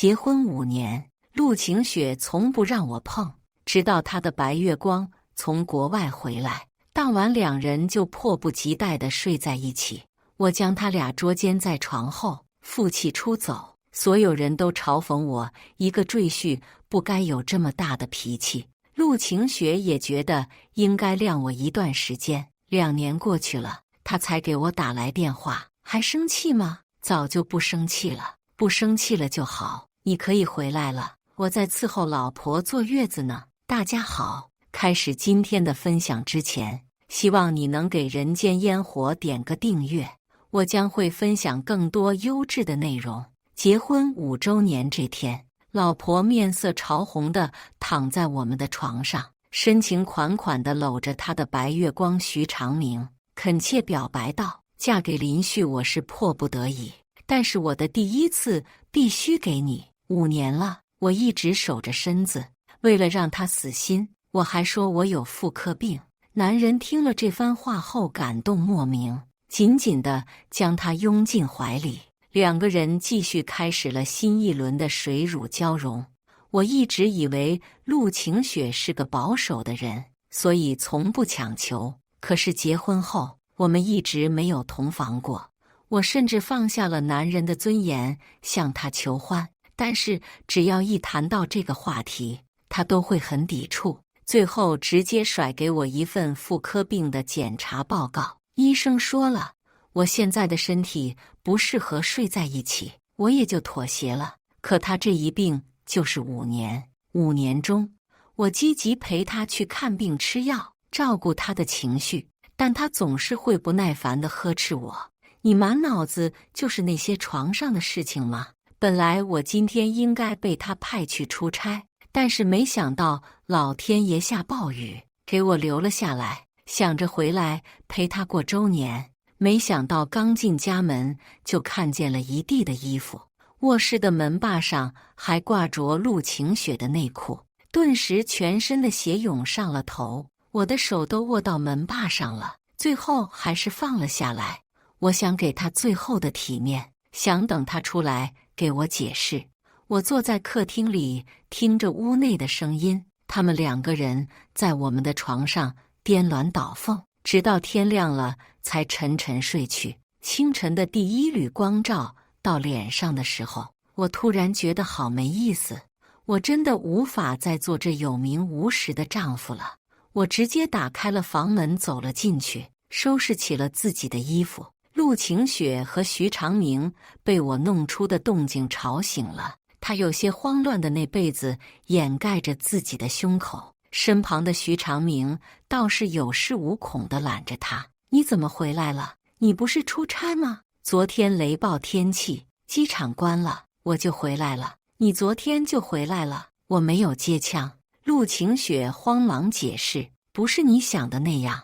结婚5年，陆晴雪从不让我碰，直到她的白月光从国外回来，当晚2人就迫不及待地睡在一起。我将他俩捉奸在床后，负气出走。所有人都嘲讽我一个赘婿不该有这么大的脾气。陆晴雪也觉得应该晾我一段时间。2年过去了，他才给我打来电话。还生气吗？早就不生气了，不生气了就好。你可以回来了，我在伺候老婆坐月子呢。大家好，开始今天的分享之前，希望你能给人间烟火点个订阅，我将会分享更多优质的内容。结婚5周年这天，老婆面色潮红地躺在我们的床上，深情款款地搂着她的白月光徐长明，恳切表白道：嫁给林旭我是迫不得已，但是我的第一次必须给你。5年了，我一直守着身子，为了让他死心，我还说我有妇科病。男人听了这番话后感动莫名，紧紧地将她拥进怀里。2个人继续开始了新一轮的水乳交融。我一直以为陆晴雪是个保守的人，所以从不强求。可是结婚后，我们一直没有同房过。我甚至放下了男人的尊严，向他求欢。但是只要一谈到这个话题，他都会很抵触，最后直接甩给我一份妇科病的检查报告。医生说了，我现在的身体不适合睡在一起，我也就妥协了。可他这一病就是5年，5年中，我积极陪他去看病吃药，照顾他的情绪，但他总是会不耐烦地呵斥我：你满脑子就是那些床上的事情吗？本来我今天应该被他派去出差，但是没想到老天爷下暴雨，给我留了下来，想着回来陪他过周年。没想到刚进家门就看见了一地的衣服，卧室的门把上还挂着陆晴雪的内裤，顿时全身的血涌上了头，我的手都握到门把上了，最后还是放了下来。我想给他最后的体面，想等他出来给我解释。我坐在客厅里，听着屋内的声音，他们2个人在我们的床上颠鸾倒凤，直到天亮了才沉沉睡去。清晨的第一缕光照到脸上的时候，我突然觉得好没意思，我真的无法再做这有名无实的丈夫了。我直接打开了房门走了进去，收拾起了自己的衣服。陆晴雪和徐长明被我弄出的动静吵醒了，他有些慌乱的那被子掩盖着自己的胸口，身旁的徐长明倒是有恃无恐地揽着他：你怎么回来了？你不是出差吗？昨天雷暴天气，机场关了，我就回来了。你昨天就回来了？我没有接枪。陆晴雪慌忙解释：不是你想的那样，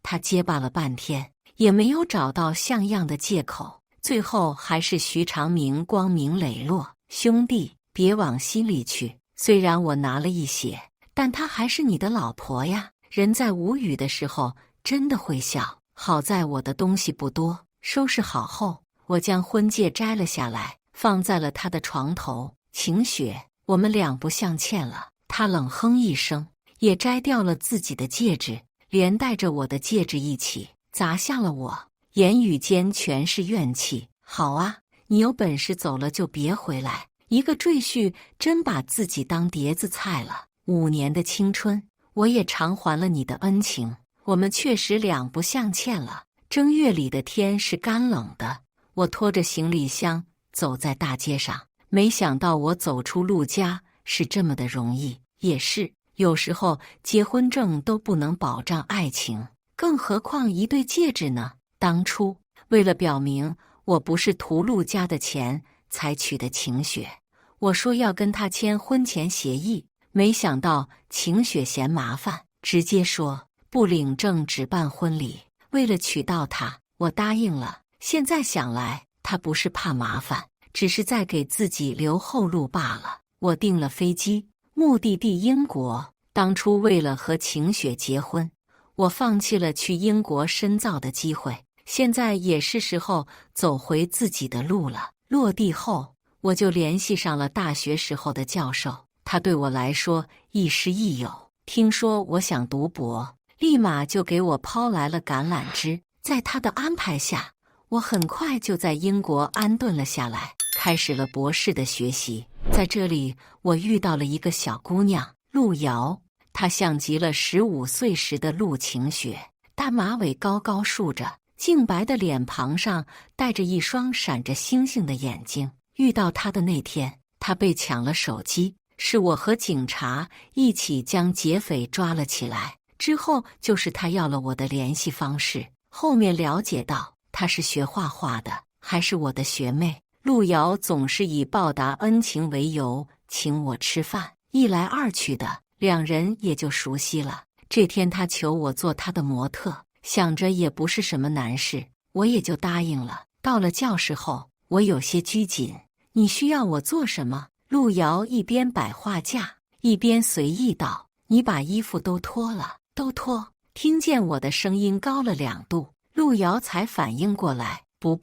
他结巴了半天，也没有找到像样的借口，最后还是徐长明光明磊落：兄弟，别往心里去，虽然我拿了一血，但她还是你的老婆呀。人在无语的时候真的会笑。好在我的东西不多，收拾好后，我将婚戒摘了下来，放在了他的床头。晴雪，我们两不相欠了。他冷哼一声，也摘掉了自己的戒指，连带着我的戒指一起砸向了我，言语间全是怨气。好啊，你有本事走了就别回来，一个赘婿真把自己当碟子菜了。5年的青春，我也偿还了你的恩情，我们确实两不相欠了。正月里的天是干冷的，我拖着行李箱走在大街上，没想到我走出陆家是这么的容易。也是，有时候结婚证都不能保障爱情，更何况一对戒指呢？当初为了表明我不是图陆家的钱才娶的晴雪，我说要跟他签婚前协议，没想到晴雪嫌麻烦，直接说不领证只办婚礼。为了娶到他，我答应了。现在想来，他不是怕麻烦，只是在给自己留后路罢了。我订了飞机，目的地英国。当初为了和晴雪结婚，我放弃了去英国深造的机会，现在也是时候走回自己的路了。落地后，我就联系上了大学时候的教授，他对我来说亦师亦友，听说我想读博，立马就给我抛来了橄榄枝。在他的安排下，我很快就在英国安顿了下来，开始了博士的学习。在这里，我遇到了一个小姑娘陆瑶，她像极了15岁时的陆晴雪，大马尾高高竖着，净白的脸庞上带着一双闪着星星的眼睛。遇到她的那天，她被抢了手机，是我和警察一起将劫匪抓了起来。之后就是她要了我的联系方式，后面了解到她是学画画的，还是我的学妹。陆瑶总是以报答恩情为由请我吃饭，一来二去的，两人也就熟悉了。这天她求我做她的模特，想着也不是什么难事，我也就答应了。到了教室后，我有些拘谨，你需要我做什么？陆瑶一边摆画架，一边随意道：你把衣服都脱了。都脱。听见我的声音高了2度，陆瑶才反应过来，不，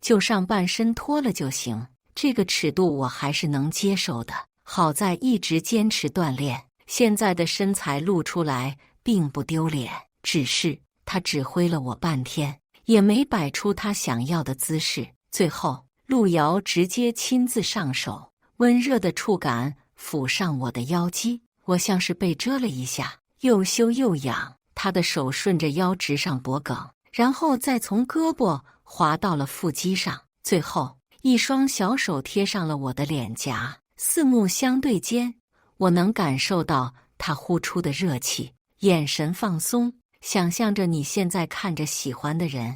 就上半身脱了就行，这个尺度我还是能接受的。好在一直坚持锻炼，现在的身材露出来并不丢脸。只是他指挥了我半天，也没摆出他想要的姿势。最后，陆瑶直接亲自上手，温热的触感抚上我的腰肌，我像是被蛰了一下，又羞又痒。他的手顺着腰直上脖颈，然后再从胳膊滑到了腹肌上，最后一双小手贴上了我的脸颊，四目相对间，我能感受到他呼出的热气，眼神放松，想象着你现在看着喜欢的人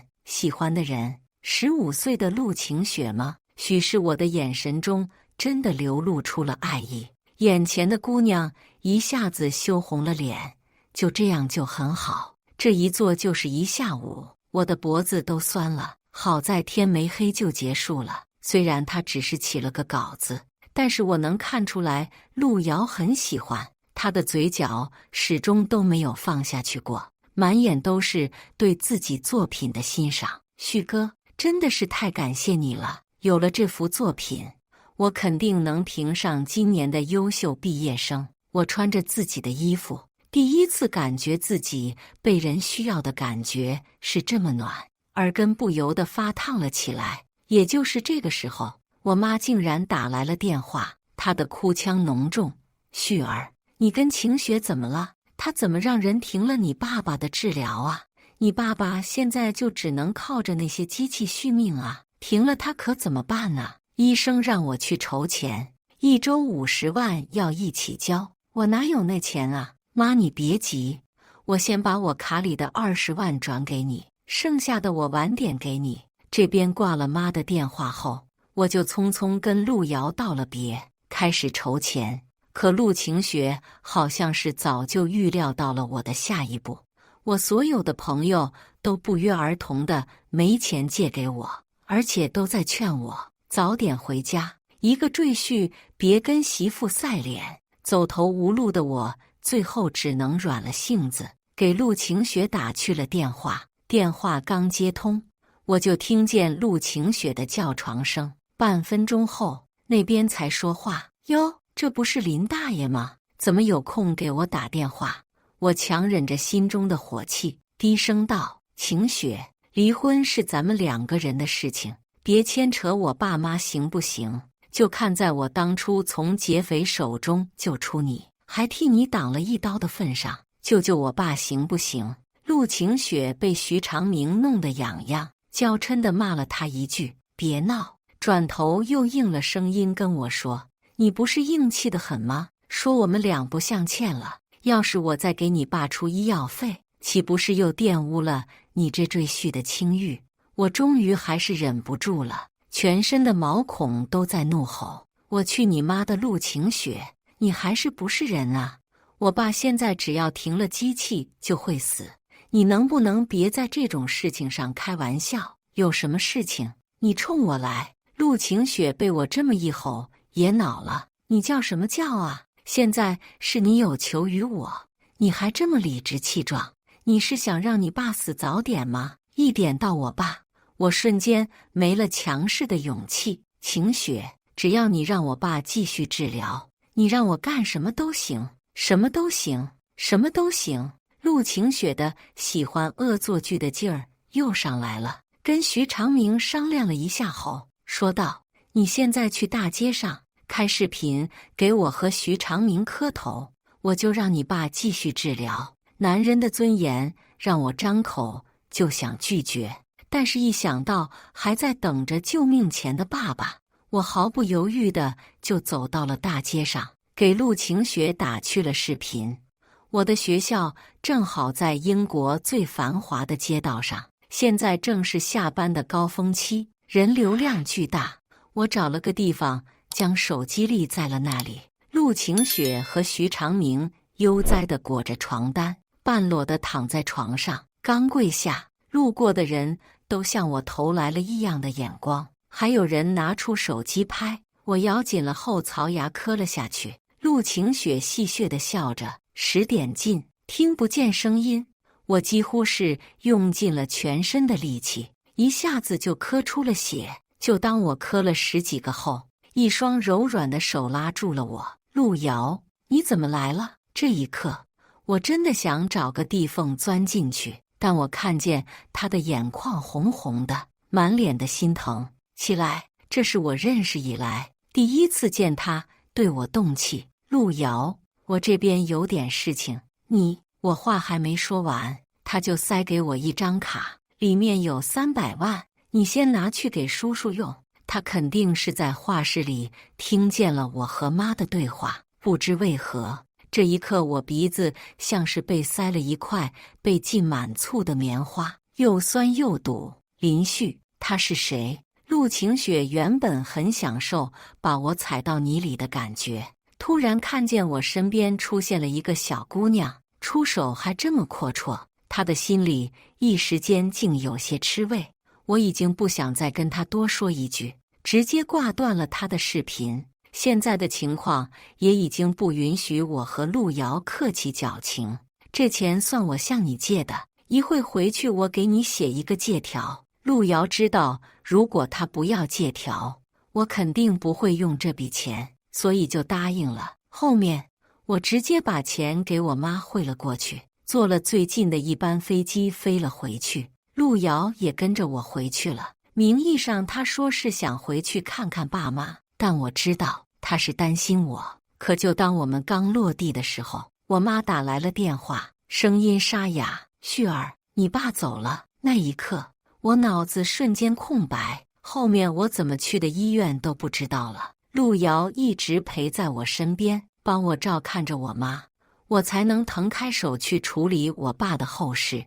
，15岁的陆晴雪吗？许是我的眼神中真的流露出了爱意，眼前的姑娘一下子羞红了脸。就这样就很好，这一坐就是1下午，我的脖子都酸了。好在天没黑就结束了，虽然他只是起了个稿子，但是我能看出来陆瑶很喜欢，他的嘴角始终都没有放下去过，满眼都是对自己作品的欣赏。旭哥，真的是太感谢你了，有了这幅作品，我肯定能评上今年的优秀毕业生。我穿着自己的衣服，第一次感觉自己被人需要的感觉是这么暖，耳根不由得发烫了起来。也就是这个时候，我妈竟然打来了电话，她的哭腔浓重：旭儿，你跟晴雪怎么了？她怎么让人停了你爸爸的治疗啊？你爸爸现在就只能靠着那些机器续命啊，停了他可怎么办呢？医生让我去筹钱，1周50万要一起交，我哪有那钱啊？妈，你别急，我先把我卡里的20万转给你，剩下的我晚点给你。这边挂了妈的电话后，我就匆匆跟陆瑶道了别，开始筹钱。可陆晴雪好像是早就预料到了我的下一步，我所有的朋友都不约而同的没钱借给我，而且都在劝我早点回家，一个赘婿别跟媳妇赛脸。走投无路的我最后只能软了性子，给陆晴雪打去了电话。电话刚接通，我就听见陆晴雪的叫床声，半分钟后那边才说话：哟，这不是林大爷吗？怎么有空给我打电话？我强忍着心中的火气，低声道：晴雪，离婚是咱们2个人的事情，别牵扯我爸妈行不行？就看在我当初从劫匪手中救出你，还替你挡了一刀的份上，救救我爸行不行？陆晴雪被徐长明弄得痒痒，娇嗔地骂了他一句：别闹，转头又应了声音跟我说：你不是硬气得很吗？说我们2不相欠了，要是我再给你爸出医药费，岂不是又玷污了你这赘婿的清誉？我终于还是忍不住了，全身的毛孔都在怒吼：我去你妈的陆晴雪，你还是不是人啊？我爸现在只要停了机器就会死，你能不能别在这种事情上开玩笑？有什么事情你冲我来。陆晴雪被我这么一吼也恼了，你叫什么叫啊？现在是你有求于我，你还这么理直气壮，你是想让你爸死早点吗？一点到我爸，我瞬间没了强势的勇气。晴雪，只要你让我爸继续治疗，你让我干什么都行，什么都行，什么都行。陆晴雪的喜欢恶作剧的劲儿又上来了，跟徐长明商量了一下后，说道：“你现在去大街上开视频给我和徐长明磕头，我就让你爸继续治疗。男人的尊严让我张口就想拒绝，但是一想到还在等着救命钱的爸爸，我毫不犹豫的就走到了大街上，给陆晴雪打去了视频。我的学校正好在英国最繁华的街道上，现在正是下班的高峰期，人流量巨大。我找了个地方，将手机立在了那里。陆晴雪和徐长明悠哉地裹着床单，半裸地躺在床上。刚跪下，路过的人都向我投来了异样的眼光，还有人拿出手机拍。我咬紧了后槽牙，磕了下去。陆晴雪戏谑地笑着，10点进，听不见声音。我几乎是用尽了全身的力气，一下子就磕出了血。就当我磕了10几个后，一双柔软的手拉住了我。陆瑶，你怎么来了？这一刻，我真的想找个地缝钻进去，但我看见他的眼眶红红的，满脸的心疼起来。这是我认识以来第一次见他对我动气。陆瑶，我这边有点事情，我话还没说完，他就塞给我一张卡，里面有300万，你先拿去给叔叔用。他肯定是在画室里听见了我和妈的对话，不知为何，这一刻我鼻子像是被塞了一块被浸满醋的棉花，又酸又堵。林旭，他是谁？陆晴雪原本很享受把我踩到泥里的感觉，突然看见我身边出现了一个小姑娘，出手还这么阔绰，她的心里一时间竟有些吃味。我已经不想再跟她多说一句，直接挂断了她的视频。现在的情况也已经不允许我和陆瑶客气矫情，这钱算我向你借的，一会回去我给你写一个借条。陆瑶知道，如果他不要借条，我肯定不会用这笔钱，所以就答应了。后面我直接把钱给我妈汇了过去，坐了最近的一班飞机飞了回去。陆瑶也跟着我回去了，名义上他说是想回去看看爸妈，但我知道他是担心我。可就当我们刚落地的时候，我妈打来了电话，声音沙哑：“旭儿，你爸走了。”那一刻我脑子瞬间空白，后面我怎么去的医院都不知道了。陆瑶一直陪在我身边，帮我照看着我妈，我才能腾开手去处理我爸的后事。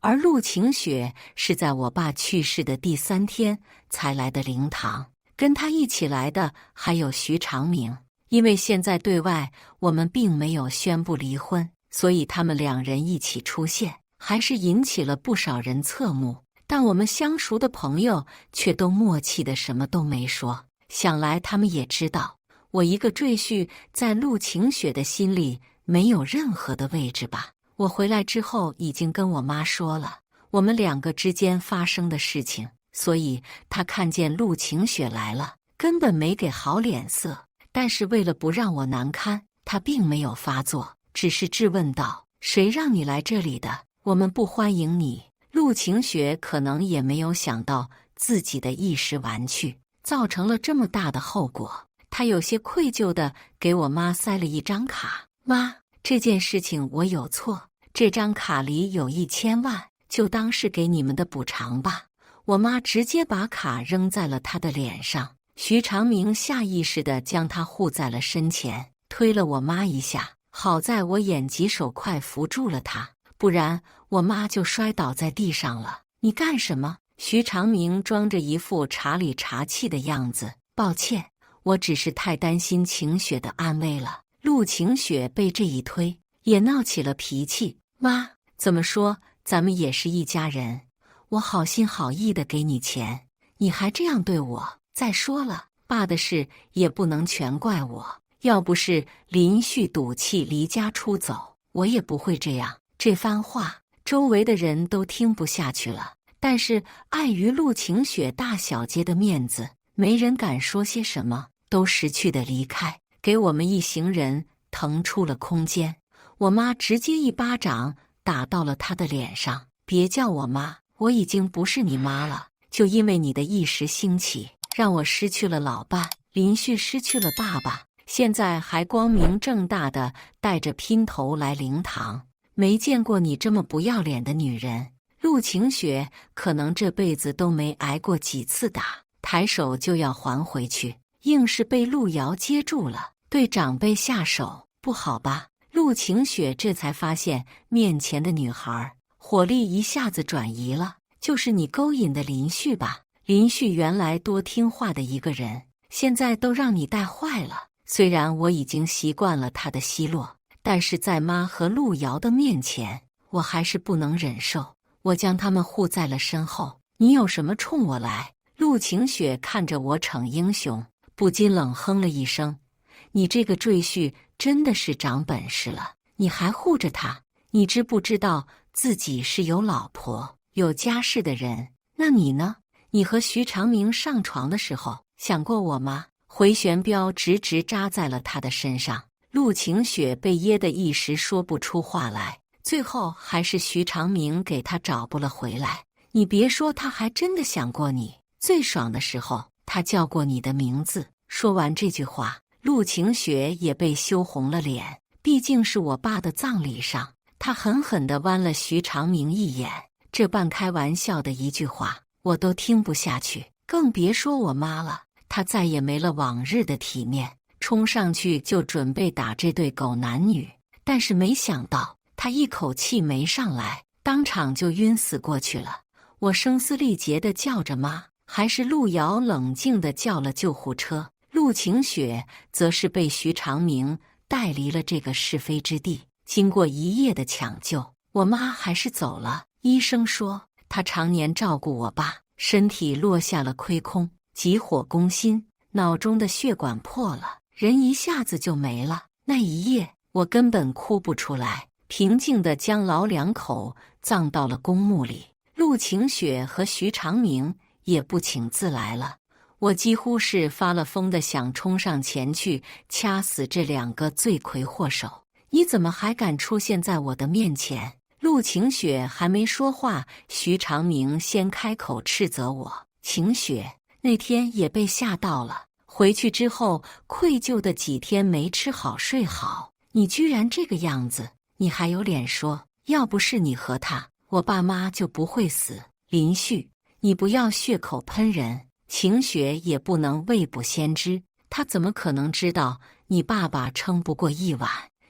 而陆晴雪是在我爸去世的第3天才来的灵堂，跟他一起来的还有徐长明。因为现在对外我们并没有宣布离婚，所以他们2人一起出现，还是引起了不少人侧目。但我们相熟的朋友却都默契的什么都没说，想来他们也知道，我一个赘婿在陆晴雪的心里没有任何的位置吧。我回来之后已经跟我妈说了我们2个之间发生的事情，所以她看见陆晴雪来了，根本没给好脸色。但是为了不让我难堪，她并没有发作，只是质问道：“谁让你来这里的？我们不欢迎你。”陆晴雪可能也没有想到自己的一时玩趣造成了这么大的后果，她有些愧疚地给我妈塞了一张卡：“妈，这件事情我有错，这张卡里有1000万，就当是给你们的补偿吧。”我妈直接把卡扔在了她的脸上，徐长明下意识地将她护在了身前，推了我妈一下，好在我眼疾手快扶住了她，不然我妈就摔倒在地上了。“你干什么？”徐长明装着一副茶里茶气的样子：“抱歉，我只是太担心晴雪的安危了。”陆晴雪被这一推，也闹起了脾气：“妈，怎么说咱们也是一家人，我好心好意的给你钱，你还这样对我。再说了，爸的事也不能全怪我，要不是林旭赌气离家出走，我也不会这样。”这番话周围的人都听不下去了，但是碍于陆晴雪大小姐的面子，没人敢说些什么。都识趣的离开，给我们一行人腾出了空间。我妈直接一巴掌打到了他的脸上。别叫我妈，我已经不是你妈了。就因为你的一时兴起，让我失去了老伴，林旭失去了爸爸，现在还光明正大的带着姘头来灵堂。没见过你这么不要脸的女人。陆晴雪可能这辈子都没挨过几次打，抬手就要还回去，硬是被陆瑶接住了。对长辈下手，不好吧？陆晴雪这才发现面前的女孩火力一下子转移了，就是你勾引的林旭吧？林旭原来多听话的一个人，现在都让你带坏了。虽然我已经习惯了他的奚落，但是在妈和陆瑶的面前，我还是不能忍受。我将他们护在了身后，你有什么冲我来？陆晴雪看着我逞英雄，不禁冷哼了一声。你这个赘婿真的是长本事了，你还护着他？你知不知道自己是有老婆有家室的人？那你呢？你和徐长明上床的时候想过我吗？回旋镖直直扎在了他的身上。陆晴雪被噎得一时说不出话来，最后还是徐长明给他找不了回来。你别说，他还真的想过你，最爽的时候他叫过你的名字。说完这句话，陆晴雪也被羞红了脸，毕竟是我爸的葬礼上，他狠狠地剜了徐长明一眼。这半开玩笑的一句话我都听不下去，更别说我妈了。他再也没了往日的体面，冲上去就准备打这对狗男女，但是没想到他一口气没上来，当场就晕死过去了。我声嘶力竭地叫着妈，还是陆瑶冷静地叫了救护车。陆晴雪则是被徐长明带离了这个是非之地。经过一夜的抢救，我妈还是走了。医生说她常年照顾我爸，身体落下了亏空，急火攻心，脑中的血管破了，人一下子就没了。那一夜我根本哭不出来，平静地将老两口葬到了公墓里。陆晴雪和徐长明也不请自来了。我几乎是发了疯的想冲上前去掐死这两个罪魁祸首。你怎么还敢出现在我的面前？陆晴雪还没说话，徐长明先开口斥责我。晴雪那天也被吓到了，回去之后愧疚的几天没吃好睡好。你居然这个样子，你还有脸说要不是你和他，我爸妈就不会死。林旭，你不要血口喷人。晴雪也不能未卜先知，他怎么可能知道你爸爸撑不过一晚？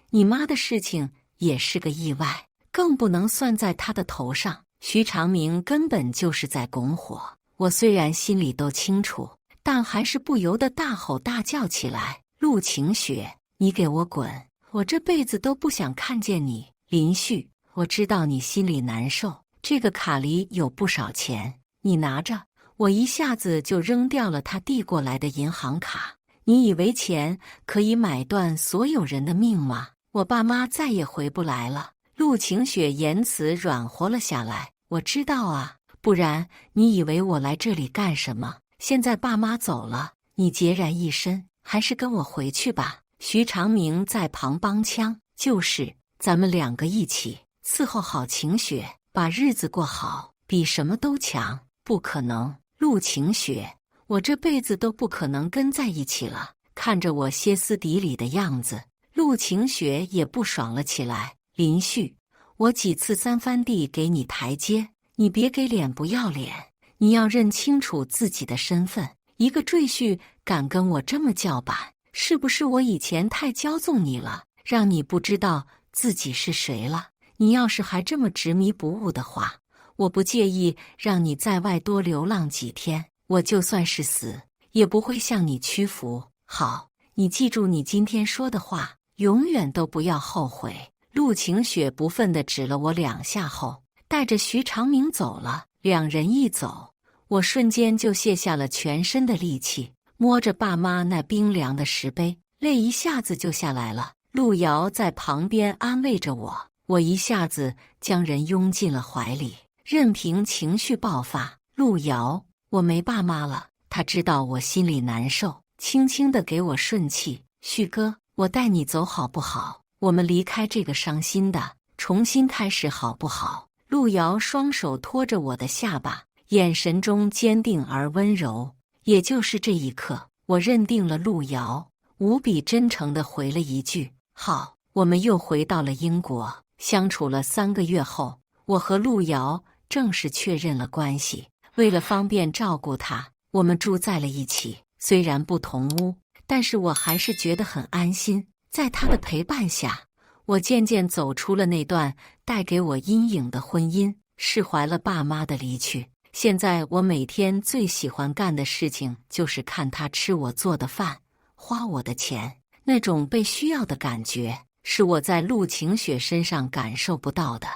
你妈的事情也是个意外，更不能算在他的头上。徐长明根本就是在拱火。我虽然心里都清楚，但还是不由得大吼大叫起来。陆晴雪，你给我滚！我这辈子都不想看见你。林旭，我知道你心里难受，这个卡里有不少钱，你拿着。我一下子就扔掉了他递过来的银行卡。你以为钱可以买断所有人的命吗？我爸妈再也回不来了。陆晴雪言辞软和了下来。我知道啊，不然你以为我来这里干什么？现在爸妈走了，你孑然一身，还是跟我回去吧。徐长明在旁帮腔，就是咱们两个一起伺候好晴雪，把日子过好，比什么都强。不可能。陆晴雪，我这辈子都不可能跟在一起了。看着我歇斯底里的样子，陆晴雪也不爽了起来。林旭，我几次三番地给你台阶，你别给脸不要脸，你要认清楚自己的身份。一个赘婿敢跟我这么叫板，是不是我以前太骄纵你了，让你不知道自己是谁了？你要是还这么执迷不悟的话，我不介意让你在外多流浪几天，我就算是死，也不会向你屈服。好，你记住你今天说的话，永远都不要后悔。陆晴雪不忿地指了我两下后，带着徐长明走了。两人一走，我瞬间就卸下了全身的力气，摸着爸妈那冰凉的石碑，泪一下子就下来了。陆瑶在旁边安慰着我，我一下子将人拥进了怀里，任凭情绪爆发。陆瑶，我没爸妈了，他知道我心里难受，轻轻地给我顺气。旭哥，我带你走好不好？我们离开这个伤心的，重新开始好不好？路遥双手托着我的下巴，眼神中坚定而温柔。也就是这一刻，我认定了路遥，无比真诚地回了一句：好。我们又回到了英国，相处了3个月后，我和路遥正式确认了关系。为了方便照顾他，我们住在了一起。虽然不同屋，但是我还是觉得很安心。在他的陪伴下，我渐渐走出了那段带给我阴影的婚姻，释怀了爸妈的离去。现在我每天最喜欢干的事情就是看他吃我做的饭，花我的钱，那种被需要的感觉是我在陆晴雪身上感受不到的。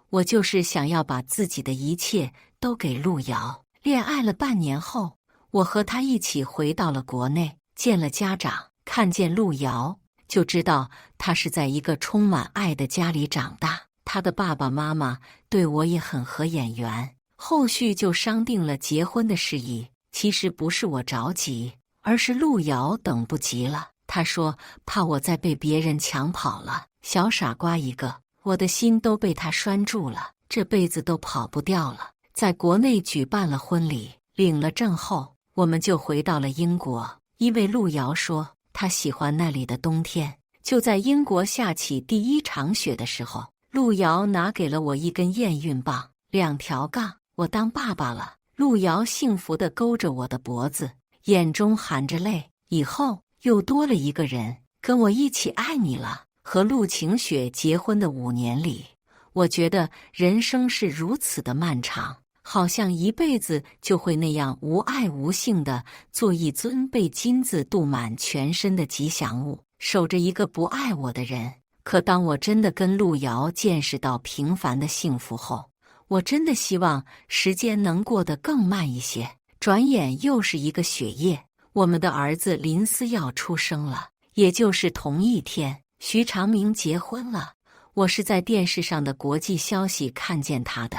我就是想要把自己的一切都给路遥。恋爱了半年后，我和他一起回到了国内，见了家长，看见路遥，就知道他是在一个充满爱的家里长大。他的爸爸妈妈对我也很合眼缘，后续就商定了结婚的事宜。其实不是我着急，而是路遥等不及了。他说怕我再被别人抢跑了，小傻瓜一个，我的心都被他拴住了，这辈子都跑不掉了。在国内举办了婚礼，领了证后，我们就回到了英国，因为路遥说他喜欢那里的冬天。就在英国下起第1场雪的时候，路遥拿给了我一根验孕棒，2条杠，我当爸爸了。路遥幸福地勾着我的脖子，眼中含着泪，以后又多了一个人跟我一起爱你了。和陆晴雪结婚的5年里，我觉得人生是如此的漫长，好像一辈子就会那样无爱无性地做一尊被金子镀满全身的吉祥物，守着一个不爱我的人。可当我真的跟路遥见识到平凡的幸福后，我真的希望时间能过得更慢一些。转眼又是一个雪夜，我们的儿子林思耀出生了，也就是同一天，徐长明结婚了。我是在电视上的国际消息看见他的，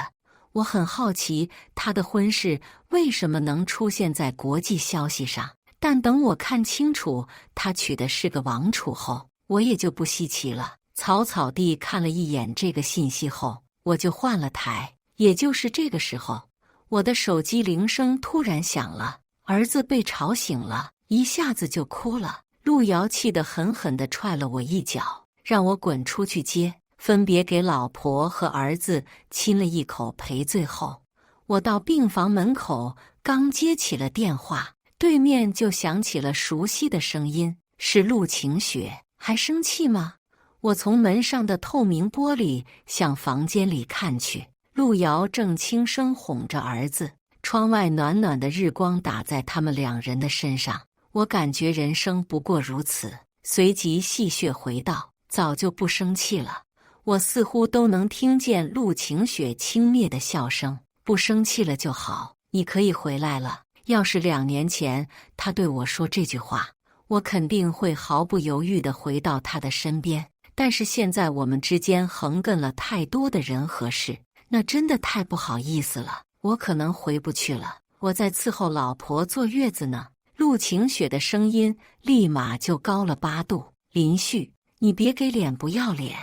我很好奇他的婚事为什么能出现在国际消息上，但等我看清楚他娶的是个王储后，我也就不稀奇了。草草地看了一眼这个信息后，我就换了台。也就是这个时候，我的手机铃声突然响了，儿子被吵醒了，一下子就哭了。路遥气得狠狠地踹了我一脚，让我滚出去接。分别给老婆和儿子亲了一口赔罪后，我到病房门口，刚接起了电话，对面就响起了熟悉的声音，是陆晴雪。还生气吗？我从门上的透明玻璃向房间里看去，路遥正轻声哄着儿子，窗外暖暖的日光打在他们2人的身上。我感觉人生不过如此，随即戏谑回道：早就不生气了。我似乎都能听见陆晴雪轻蔑的笑声。不生气了就好，你可以回来了。要是2年前他对我说这句话，我肯定会毫不犹豫地回到他的身边。但是现在我们之间横亘了太多的人和事，那真的太不好意思了。我可能回不去了，我在伺候老婆坐月子呢。陆晴雪的声音立马就高了8度。林旭，你别给脸不要脸，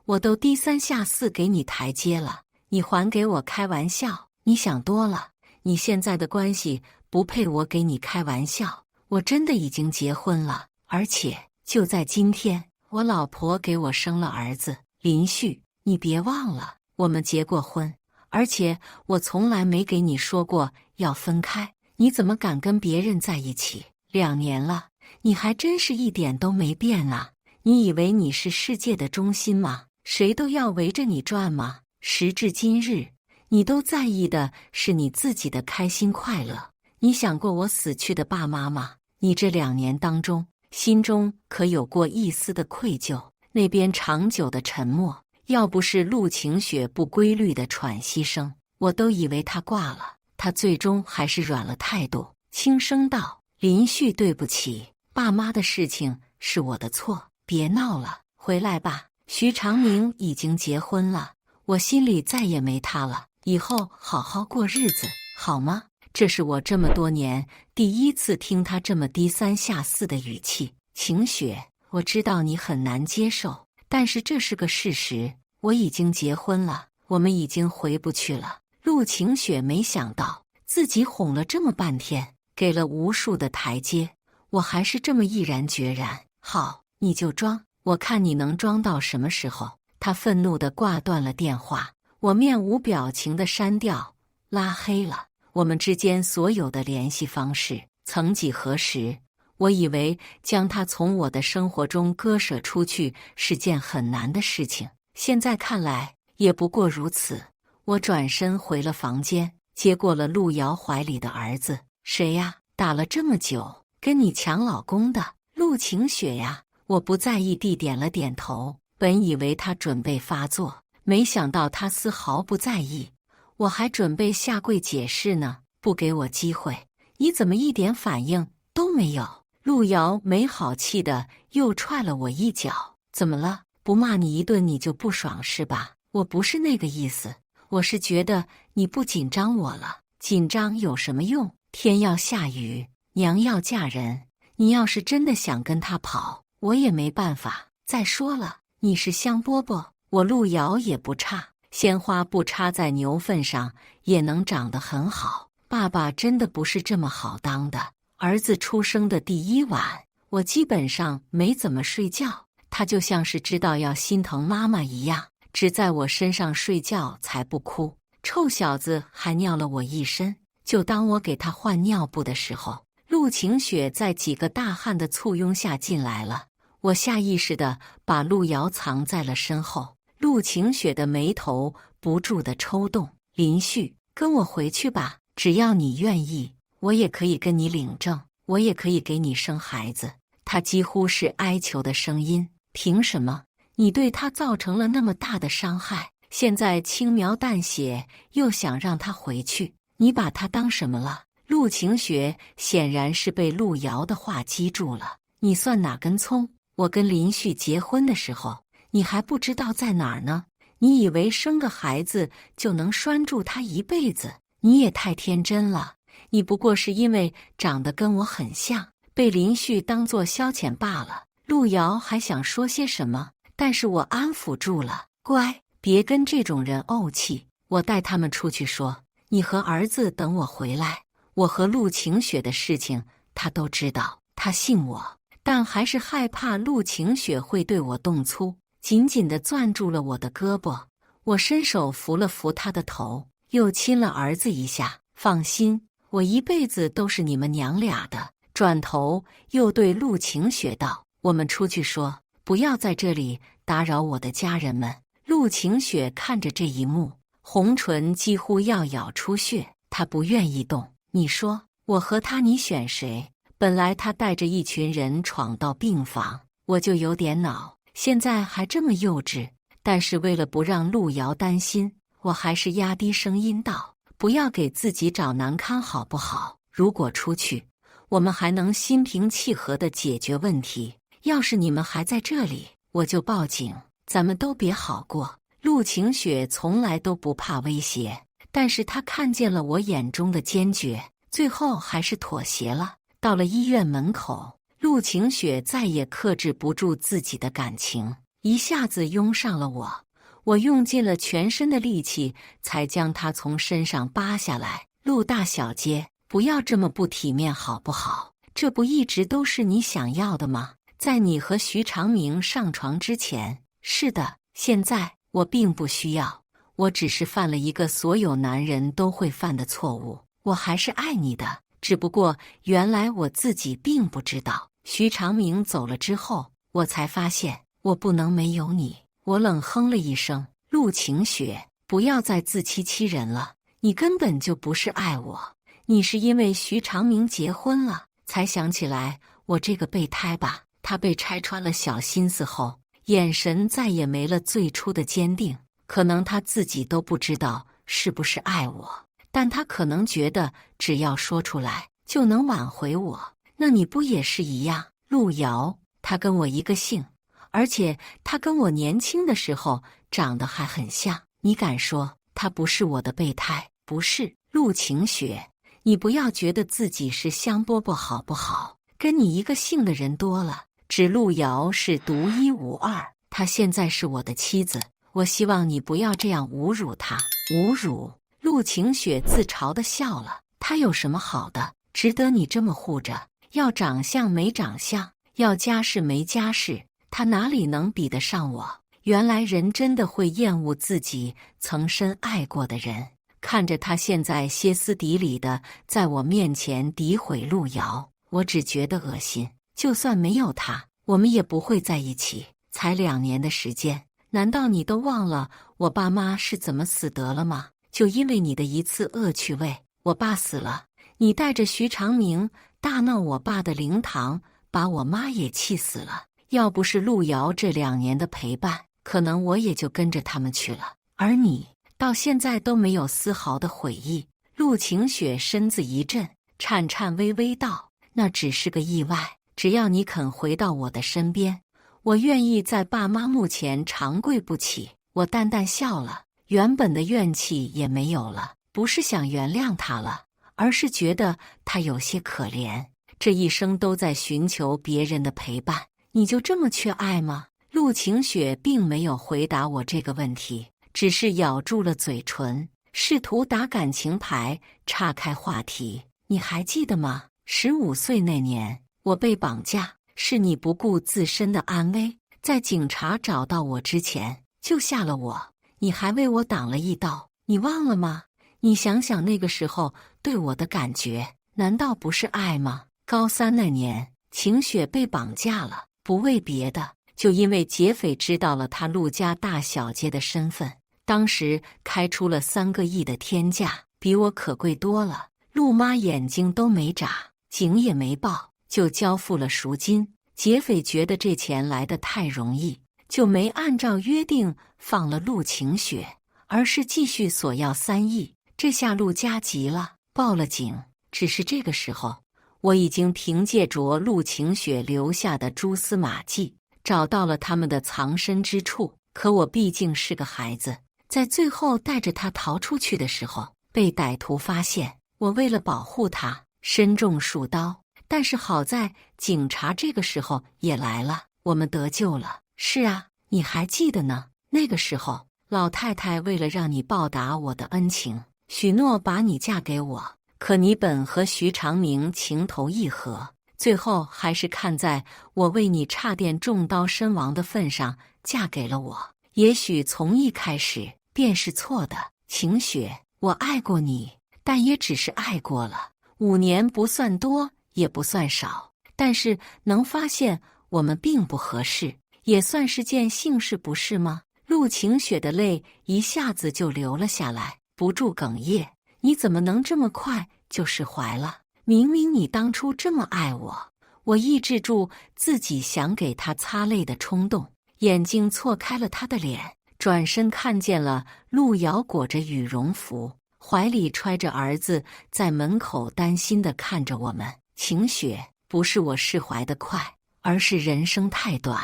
我都低3下4给你台阶了，你还给我开玩笑？你想多了，你现在的关系不配我给你开玩笑。我真的已经结婚了，而且就在今天，我老婆给我生了儿子。林旭，你别忘了，我们结过婚，而且我从来没给你说过要分开，你怎么敢跟别人在一起？2年了，你还真是一点都没变啊！你以为你是世界的中心吗？谁都要围着你转吗？时至今日，你都在意的是你自己的开心快乐。你想过我死去的爸妈吗？你这2年当中，心中可有过一丝的愧疚？那边长久的沉默，要不是陆晴雪不规律的喘息声，我都以为她挂了。她最终还是软了态度，轻声道：林旭，对不起，爸妈的事情是我的错，别闹了，回来吧。徐长明已经结婚了，我心里再也没他了，以后好好过日子，好吗？这是我这么多年第一次听他这么低三下四的语气。晴雪，我知道你很难接受，但是这是个事实，我已经结婚了，我们已经回不去了。陆晴雪没想到自己哄了这么半天，给了无数的台阶，我还是这么毅然决然。好，你就装，我看你能装到什么时候。他愤怒地挂断了电话，我面无表情地删掉、拉黑了我们之间所有的联系方式。曾几何时，我以为将他从我的生活中割舍出去是件很难的事情，现在看来也不过如此。我转身回了房间，接过了陆瑶怀里的儿子。谁呀？打了这么久，跟你抢老公的？陆晴雪呀。我不在意地点了点头，本以为他准备发作，没想到他丝毫不在意。我还准备下跪解释呢，不给我机会，你怎么一点反应都没有？陆瑶没好气的又踹了我一脚。怎么了？不骂你一顿你就不爽是吧？我不是那个意思，我是觉得你不紧张我了。紧张有什么用？天要下雨，娘要嫁人，你要是真的想跟他跑，我也没办法。再说了，你是香饽饽，我陆瑶也不差，鲜花不插在牛粪上也能长得很好。爸爸真的不是这么好当的。儿子出生的第一晚，我基本上没怎么睡觉，他就像是知道要心疼妈妈一样，只在我身上睡觉才不哭。臭小子还尿了我一身。就当我给他换尿布的时候，陆晴雪在几个大汉的簇拥下进来了。我下意识地把陆瑶藏在了身后。陆晴雪的眉头不住地抽动。林旭，跟我回去吧，只要你愿意，我也可以跟你领证，我也可以给你生孩子。他几乎是哀求的声音。凭什么？你对他造成了那么大的伤害，现在轻描淡写又想让他回去，你把他当什么了？陆晴雪显然是被陆瑶的话击住了。你算哪根葱？我跟林旭结婚的时候，你还不知道在哪儿呢？你以为生个孩子就能拴住他一辈子？你也太天真了。你不过是因为长得跟我很像，被林旭当作消遣罢了。陆瑶还想说些什么，但是我安抚住了。乖，别跟这种人怄气，我带他们出去说。你和儿子等我回来。我和陆晴雪的事情他都知道，他信我，但还是害怕陆晴雪会对我动粗，紧紧地攥住了我的胳膊。我伸手扶了扶他的头，又亲了儿子一下。放心，我一辈子都是你们娘俩的。转头又对陆晴雪道：我们出去说，不要在这里打扰我的家人们。陆晴雪看着这一幕，红唇几乎要咬出血，她不愿意动。你说，我和他你选谁？本来他带着一群人闯到病房，我就有点恼，现在还这么幼稚。但是为了不让陆瑶担心，我还是压低声音道：不要给自己找难堪好不好？如果出去，我们还能心平气和地解决问题。要是你们还在这里，我就报警，咱们都别好过。陆晴雪从来都不怕威胁，但是她看见了我眼中的坚决，最后还是妥协了。到了医院门口，陆晴雪再也克制不住自己的感情，一下子拥上了我。我用尽了全身的力气，才将她从身上扒下来。陆大小姐，不要这么不体面好不好？这不一直都是你想要的吗？在你和徐长明上床之前，是的，现在我并不需要。我只是犯了一个所有男人都会犯的错误，我还是爱你的，只不过原来我自己并不知道。徐长明走了之后，我才发现我不能没有你。我冷哼了一声，陆晴雪，不要再自欺欺人了，你根本就不是爱我，你是因为徐长明结婚了，才想起来我这个备胎吧。他被拆穿了小心思后，眼神再也没了最初的坚定。可能他自己都不知道是不是爱我，但他可能觉得只要说出来就能挽回我。那你不也是一样？陆瑶，他跟我一个姓，而且他跟我年轻的时候长得还很像。你敢说他不是我的备胎？不是。陆晴雪，你不要觉得自己是香饽饽好不好？跟你一个姓的人多了，只陆瑶是独一无二，她现在是我的妻子，我希望你不要这样侮辱她。侮辱？陆晴雪自嘲地笑了，她有什么好的，值得你这么护着？要长相没长相，要家世没家世，她哪里能比得上我？原来人真的会厌恶自己曾深爱过的人。看着他现在歇斯底里的在我面前诋毁陆瑶，我只觉得恶心。就算没有他，我们也不会在一起。才2年的时间，难道你都忘了我爸妈是怎么死得了吗？就因为你的一次恶趣味，我爸死了。你带着徐长明大闹我爸的灵堂，把我妈也气死了。要不是陆瑶这2年的陪伴，可能我也就跟着他们去了。而你到现在都没有丝毫的悔意。陆晴雪身子一震，颤颤巍巍道：“那只是个意外，只要你肯回到我的身边，我愿意在爸妈墓前长跪不起。”我淡淡笑了，原本的怨气也没有了，不是想原谅他了，而是觉得他有些可怜，这一生都在寻求别人的陪伴。你就这么缺爱吗？陆晴雪并没有回答我这个问题，只是咬住了嘴唇，试图打感情牌，岔开话题。你还记得吗？15岁那年，我被绑架，是你不顾自身的安危，在警察找到我之前救下了我，你还为我挡了一刀，你忘了吗？你想想那个时候对我的感觉，难道不是爱吗？高3那年，晴雪被绑架了，不为别的，就因为劫匪知道了他陆家大小姐的身份，当时开出了3个亿的天价，比我可贵多了。陆妈眼睛都没眨，警也没报，就交付了赎金。劫匪觉得这钱来得太容易，就没按照约定放了陆晴雪，而是继续索要3亿。这下陆家急了，报了警。只是这个时候，我已经凭借着陆晴雪留下的蛛丝马迹，找到了他们的藏身之处。可我毕竟是个孩子，在最后带着他逃出去的时候，被歹徒发现。我为了保护他，身中数刀，但是好在警察这个时候也来了，我们得救了。是啊，你还记得呢？那个时候，老太太为了让你报答我的恩情，许诺把你嫁给我。可你本和徐长明情投意合，最后还是看在我为你差点中刀身亡的份上，嫁给了我。也许从一开始便是错的，晴雪，我爱过你，但也只是爱过了。5年不算多，也不算少，但是能发现我们并不合适，也算是件幸事，不是吗？陆晴雪的泪一下子就流了下来，不住哽咽。你怎么能这么快就释怀了？明明你当初这么爱我。我抑制住自己想给他擦泪的冲动，眼睛错开了他的脸，转身看见了陆瑶裹着羽绒服，怀里揣着儿子，在门口担心地看着我们。晴雪，不是我释怀得快，而是人生太短。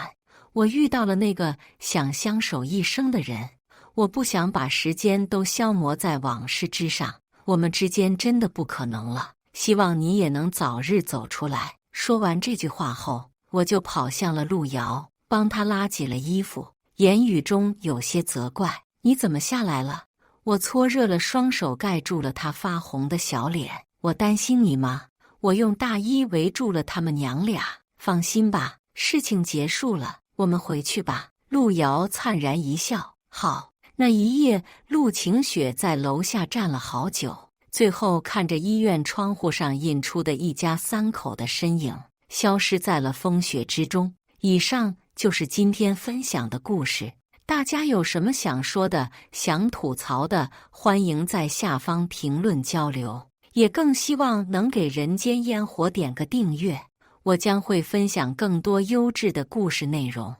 我遇到了那个想相守一生的人，我不想把时间都消磨在往事之上。我们之间真的不可能了，希望你也能早日走出来。说完这句话后，我就跑向了陆瑶，帮他拉起了衣服，言语中有些责怪。你怎么下来了？我搓热了双手盖住了他发红的小脸。我担心你吗？我用大衣围住了他们娘俩。放心吧，事情结束了，我们回去吧。陆瑶灿然一笑。好。那一夜，陆晴雪在楼下站了好久，最后看着医院窗户上印出的一家3口的身影，消失在了风雪之中。以上就是今天分享的故事，大家有什么想说的、想吐槽的，欢迎在下方评论交流，也更希望能给人间烟火点个订阅，我将会分享更多优质的故事内容。